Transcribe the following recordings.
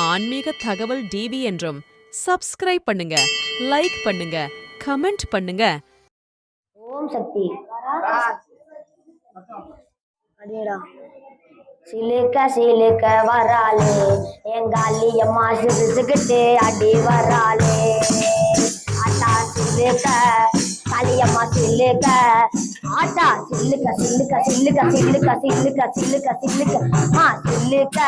ஆன்மீக தகவல் டிவி என்றும் சப்ஸ்கிரைப் பண்ணுங்க, லைக் பண்ணுங்க, கமெண்ட் பண்ணுங்க. ஓம் சக்தி. அடேடா. சிலுக்க சிலுக்க வராளே எங்காலியம்மா சிரிச்சுக்கிட்டு அடி வராளே. ஆட்டா சிலுக்க காளியம்மா சிலுக்க ஆட்டா சில்லுக்க சில்லுக்க சில்லுக்க சில்லுக்க சில்லுக்க சில்லுக்க சில்லுக்க சில்லுக்க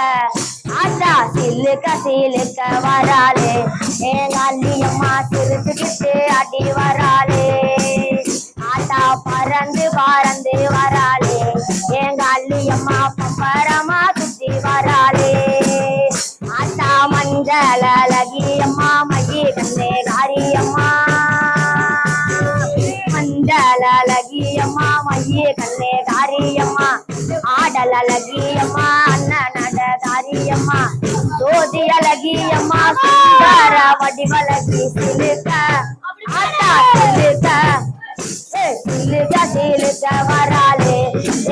ஆட்டா சில்லுக்க சிலுக்க வராளே எங்காலியம்மா சிரிச்சுக்கிட்டு அடி வராளே. ஆட்டா பறந்து பறந்து வராளே எங்க அள்ளியம்மா பம்பரமா சுத்தி வராளே. ஆட்டா மஞ்சள் அழகியம்மா மைய கண்ணே காரியம்மா மஞ்சள் அழகியம்மா மைய கண்ணே காரியம்மா ஆடல் அழகியம்மா அண்ணனட காரியம்மா ஜோதி அழகியம்மா சுந்தர வடிவழகி சிலுக்க ஆட்டா சிலுக்க சிலுக்க சிலுக்க வராளே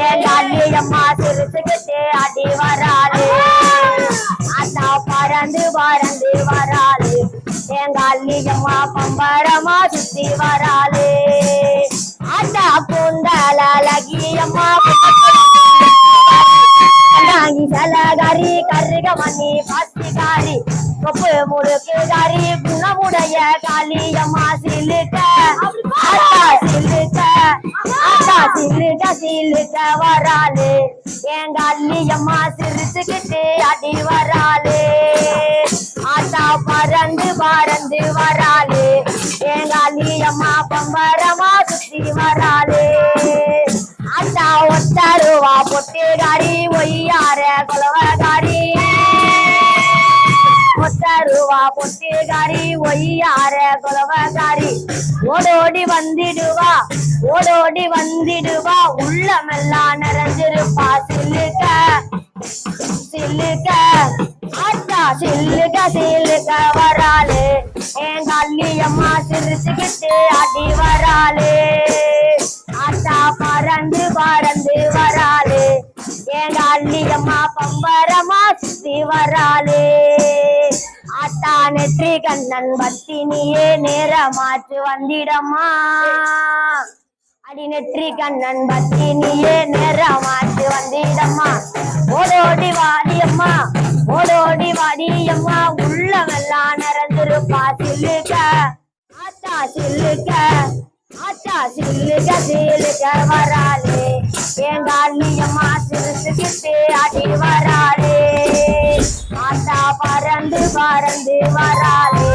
எங்க அள்ளியம்மா சிரிச்சுக்கிட்டு அடி வராளே. ஆட்டா பறந்து பறந்து வராளே எங்க அள்ளியம்மா பம்பரமா சுத்தி வராளே. ஆட்டா கூந்தல் அழகியம்மா சலகாரி கருகமணி பாத்திகாரி கொப்பு முழுக்குகாரி குணமுடைய காளியம்மா சிலுக்க ஆட்டா சிலுக்க ஆட்டா சிலுக்க சிலுக்க வராளே எங்க அள்ளியம்மா சிரிச்சுக்கிட்டு அடி வராளே. ஆட்டா பறந்து பறந்து வராளே எங்க அள்ளியம்மா பம்பரமா சுத்தி வராளே. ஆட்டா ஒத்தருவா பொட்டுகாரி ஒய்யார கொலவகாரி ஒத்தருவா பொட்டுகாரி ஒய்யார கொலவகாரி ஓடோடி வந்திடுவா ஓடோடி வந்திடுவா உள்ளமெல்லாம் நிறைஞ்சிருப்பா சில்லுக்க சில்லுக்க ஆட்டா சில்லுக்க சில்லுக்க வராளே எங்க அள்ளியம்மா சிரிச்சுக்கிட்டு அடி வராளே. ஆட்டா பறந்து பறந்து வராளே எங்க அள்ளியம்மா பம்பரமா சுத்தி வராளே. ஆட்டா நெற்றி கண்ணன் பத்தினியே நேரமாற்று வந்திடம்மா அடி நெற்றி கண்ணன் பத்தினியே நேரமாற்று வந்திடம்மா ஓடோடி வாடியம்மா ஓடோடி வாடியம்மா உள்ளமெல்லாம் நிறைஞ்சிருப்பா சில்லுக்க ஆட்டா சில்லுக்க ஆட்டா சில்லுக்க சில்லுக்க வராளே எங்க அள்ளியம்மா சிரிச்சுக்கிட்டு அடி வராளே. ஆட்டா பறந்து பறந்து வராளே